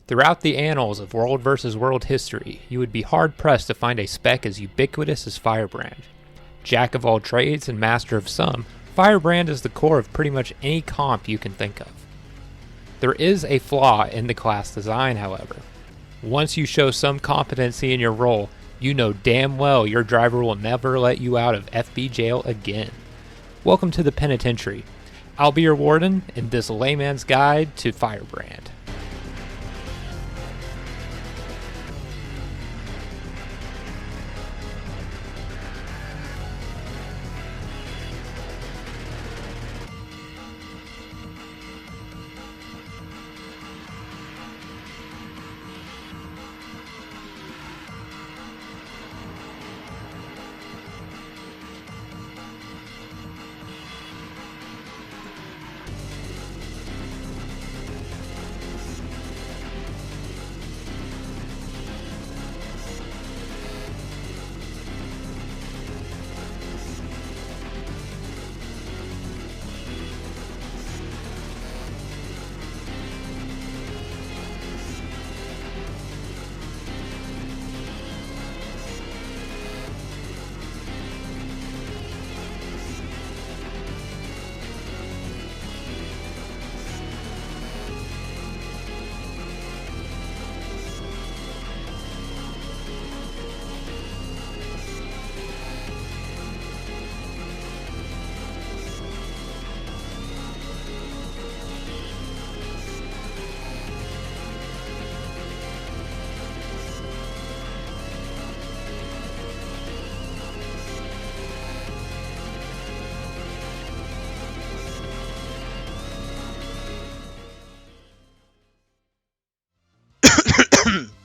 Throughout the annals of world versus world history, you would be hard-pressed to find a spec as ubiquitous as Firebrand. Jack of all trades and master of some, Firebrand is the core of pretty much any comp you can think of. There is a flaw in the class design, however. Once you show some competency in your role, you know damn well your driver will never let you out of FB jail again. Welcome to the penitentiary. I'll be your warden in this layman's guide to Firebrand.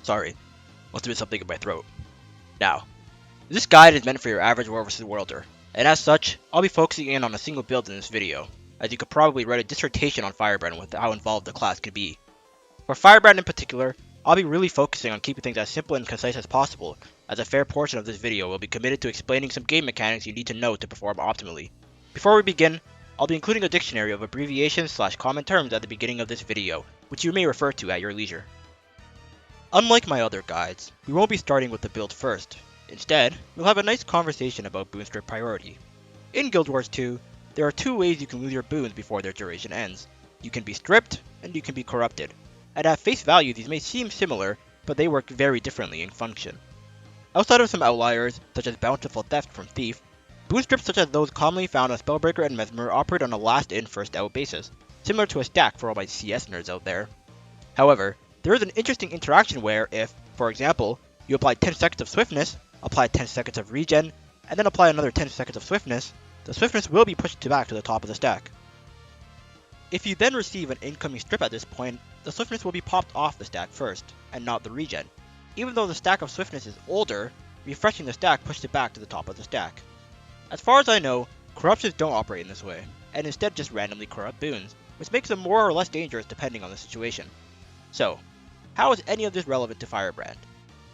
Sorry, must have been something in my throat. Now, this guide is meant for your average world versus worlder, and as such, I'll be focusing in on a single build in this video, as you could probably write a dissertation on Firebrand with how involved the class can be. For Firebrand in particular, I'll be really focusing on keeping things as simple and concise as possible, as a fair portion of this video will be committed to explaining some game mechanics you need to know to perform optimally. Before we begin, I'll be including a dictionary of abbreviations/common terms at the beginning of this video, which you may refer to at your leisure. Unlike my other guides, we won't be starting with the build first. Instead, we'll have a nice conversation about boon strip priority. In Guild Wars 2, there are two ways you can lose your boons before their duration ends. You can be stripped, and you can be corrupted. And at face value these may seem similar, but they work very differently in function. Outside of some outliers, such as bountiful theft from Thief, boon strips such as those commonly found on Spellbreaker and Mesmer operate on a last in first out basis, similar to a stack for all my CS nerds out there. However, there is an interesting interaction where if, for example, you apply 10 seconds of swiftness, apply 10 seconds of regen, and then apply another 10 seconds of swiftness, the swiftness will be pushed back to the top of the stack. If you then receive an incoming strip at this point, the swiftness will be popped off the stack first, and not the regen. Even though the stack of swiftness is older, refreshing the stack pushed it back to the top of the stack. As far as I know, corruptions don't operate in this way, and instead just randomly corrupt boons, which makes them more or less dangerous depending on the situation. So, how is any of this relevant to Firebrand?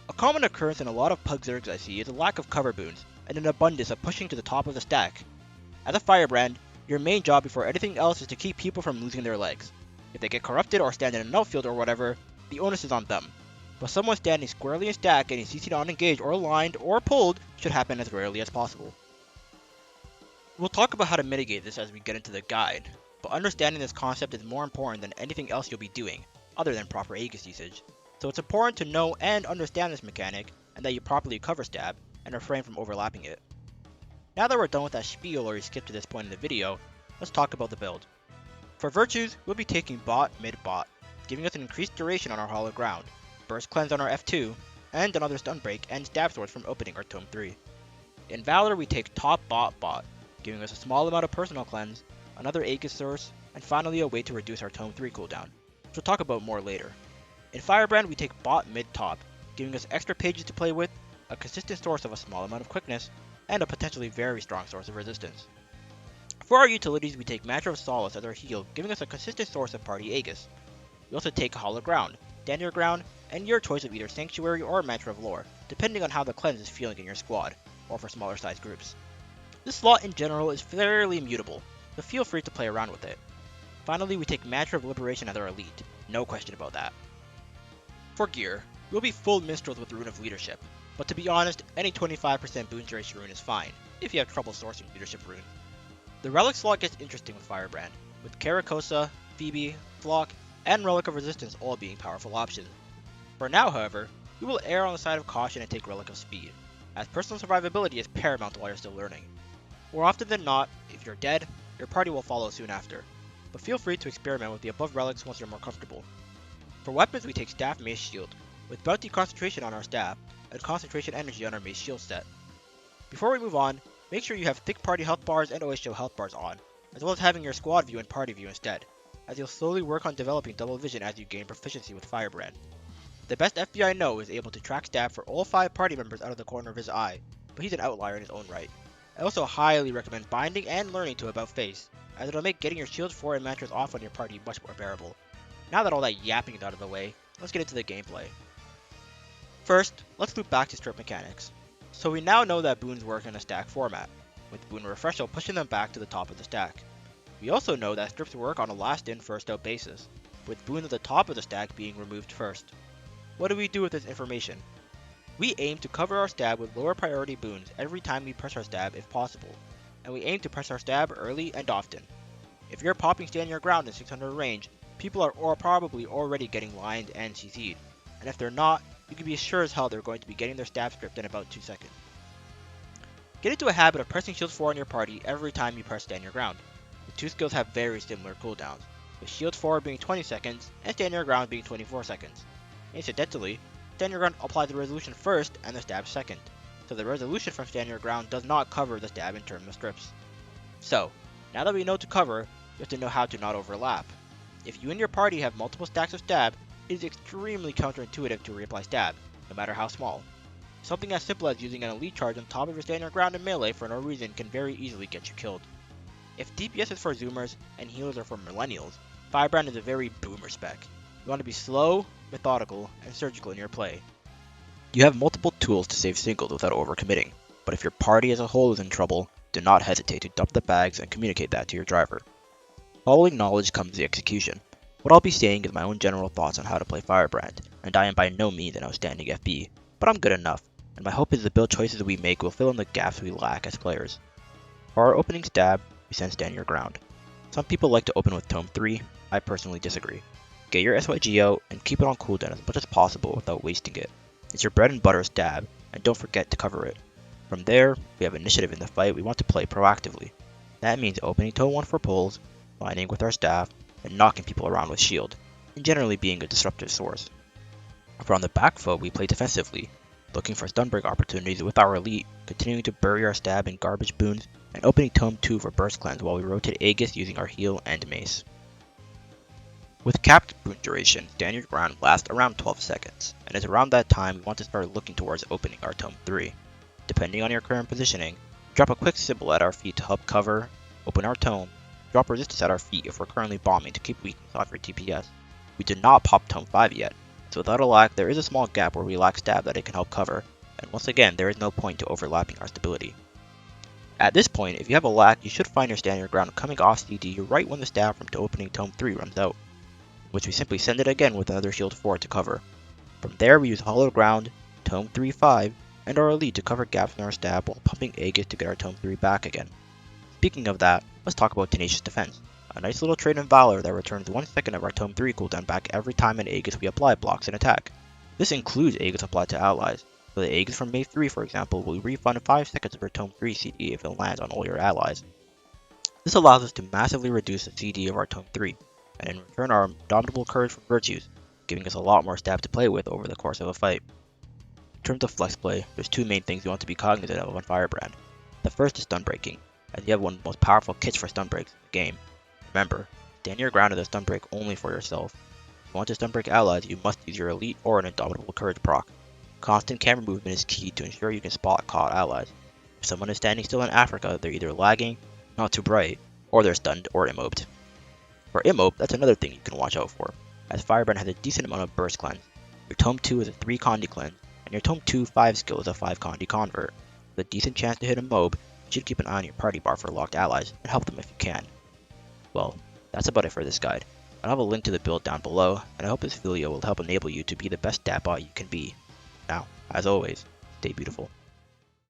A common occurrence in a lot of pug zergs I see is a lack of cover boons, and an abundance of pushing to the top of the stack. As a Firebrand, your main job before anything else is to keep people from losing their legs. If they get corrupted or stand in an outfield or whatever, the onus is on them. But someone standing squarely in stack getting CC'd on engaged or aligned or pulled should happen as rarely as possible. We'll talk about how to mitigate this as we get into the guide, but understanding this concept is more important than anything else you'll be doing, other than proper Aegis usage. So it's important to know and understand this mechanic, and that you properly cover stab, and refrain from overlapping it. Now that we're done with that spiel or you skipped to this point in the video, let's talk about the build. For virtues, we'll be taking bot, mid, bot, giving us an increased duration on our hollow ground, burst cleanse on our F2, and another stun break and stab swords from opening our tome 3. In Valor we take top, bot, bot, giving us a small amount of personal cleanse, another Aegis source, and finally a way to reduce our tome 3 cooldown, which we'll talk about more later. In Firebrand we take bot, mid, top, giving us extra pages to play with, a consistent source of a small amount of quickness, and a potentially very strong source of resistance. For our utilities we take Mantra of Solace as our heal, giving us a consistent source of party Aegis. We also take Hollow Ground, Stand Your Ground, and your choice of either Sanctuary or Mantra of Lore, depending on how the cleanse is feeling in your squad, or for smaller sized groups. This slot in general is fairly mutable, so feel free to play around with it. Finally we take Mantra of Liberation as our elite, no question about that. For gear, we'll be full minstrels with Rune of Leadership, but to be honest, any 25% boon duration rune is fine, if you have trouble sourcing Leadership rune. The relic slot gets interesting with Firebrand, with Caracosa, Phoebe, Flock, and Relic of Resistance all being powerful options. For now, however, we will err on the side of caution and take Relic of Speed, as personal survivability is paramount while you're still learning. More often than not, if you're dead, your party will follow soon after, but feel free to experiment with the above relics once you're more comfortable. For weapons, we take Staff, Mace, Shield, with Bounty Concentration on our Staff, and Concentration Energy on our Mace Shield set. Before we move on, make sure you have thick party health bars and always show health bars on, as well as having your squad view and party view instead, as you'll slowly work on developing double vision as you gain proficiency with Firebrand. The best FB I know is able to track stab for all 5 party members out of the corner of his eye, but he's an outlier in his own right. I also highly recommend binding and learning to about face, as it'll make getting your shield 4 and mantras off on your party much more bearable. Now that all that yapping is out of the way, let's get into the gameplay. First, let's loop back to strip mechanics. So we now know that boons work in a stack format, with boon refresher pushing them back to the top of the stack. We also know that strips work on a last in first out basis, with boons at the top of the stack being removed first. What do we do with this information? We aim to cover our stab with lower priority boons every time we press our stab if possible, and we aim to press our stab early and often. If you're popping stand your ground in 600 range, people are probably already getting lined and cc'd, and if they're not, you can be sure as hell they're going to be getting their stab stripped in about 2 seconds. Get into a habit of pressing shield 4 on your party every time you press stand your ground. The two skills have very similar cooldowns, with shield 4 being 20 seconds and stand your ground being 24 seconds. Incidentally, stand your ground applies the resolution first and the stab second, so the resolution from stand your ground does not cover the stab in terms of strips. So, now that we know to cover, we have to know how to not overlap. If you and your party have multiple stacks of stab, it is extremely counterintuitive to reapply stab, no matter how small. Something as simple as using an elite charge on top of your stand your ground in melee for no reason can very easily get you killed. If DPS is for zoomers and healers are for millennials, Firebrand is a very boomer spec. You want to be slow, methodical, and surgical in your play. You have multiple tools to save singles without overcommitting, but if your party as a whole is in trouble, do not hesitate to dump the bags and communicate that to your driver. Following knowledge comes the execution. What I'll be saying is my own general thoughts on how to play Firebrand, and I am by no means an outstanding FB, but I'm good enough, and my hope is the build choices we make will fill in the gaps we lack as players. For our opening stab, we send stand your ground. Some people like to open with Tome 3, I personally disagree. Get your SYG out and keep it on cooldown as much as possible without wasting it. It's your bread and butter stab, and don't forget to cover it. From there, we have initiative in the fight we want to play proactively. That means opening Tome 1 for pulls, lining with our staff, and knocking people around with shield, and generally being a disruptive source. From the back foot, we play defensively, looking for stun break opportunities with our elite, continuing to bury our stab in garbage boons, and opening Tome 2 for burst cleanse while we rotate Aegis using our heal and mace. With capped boon duration, stand your ground lasts around 12 seconds, and it's around that time we want to start looking towards opening our Tome 3. Depending on your current positioning, drop a quick symbol at our feet to help cover, open our tome, drop resistance at our feet if we're currently bombing to keep weakness off your TPS. We did not pop Tome 5 yet, so without a lag there is a small gap where we lack stab that it can help cover, and once again there is no point to overlapping our stability. At this point, if you have a lag, you should find your stand your ground coming off CD right when the stab from opening Tome 3 runs out, which we simply send it again with another shield 4 to cover. From there we use hollow ground, Tome 3-5, and our elite to cover gaps in our stab while pumping Aegis to get our Tome 3 back again. Speaking of that, let's talk about Tenacious Defense, a nice little trait in Valor that returns 1 second of our Tome 3 cooldown back every time an Aegis we apply blocks an attack. This includes Aegis applied to allies, so the Aegis from May 3 for example will refund 5 seconds of your Tome 3 CD if it lands on all your allies. This allows us to massively reduce the CD of our Tome 3, and in return our Indomitable Courage from Virtues, giving us a lot more stab to play with over the course of a fight. In terms of flex play, there's 2 main things you want to be cognizant of on Firebrand. The first is stun breaking, as you have one of the most powerful kits for stun breaks in the game. Remember, stand your ground as a stun break only for yourself. If you want to stun break allies, you must use your elite or an Indomitable Courage proc. Constant camera movement is key to ensure you can spot caught allies. If someone is standing still in Africa, they're either lagging, not too bright, or they're stunned or immobed. For immob, that's another thing you can watch out for, as Firebrand has a decent amount of burst cleanse. Your Tome 2 is a 3 Condi cleanse, and your Tome 2 5 skill is a 5 Condi convert. With a decent chance to hit a mob, you should keep an eye on your party bar for locked allies, and help them if you can. Well, that's about it for this guide. I'll have a link to the build down below, and I hope this video will help enable you to be the best stat bot you can be. Now, as always, stay beautiful.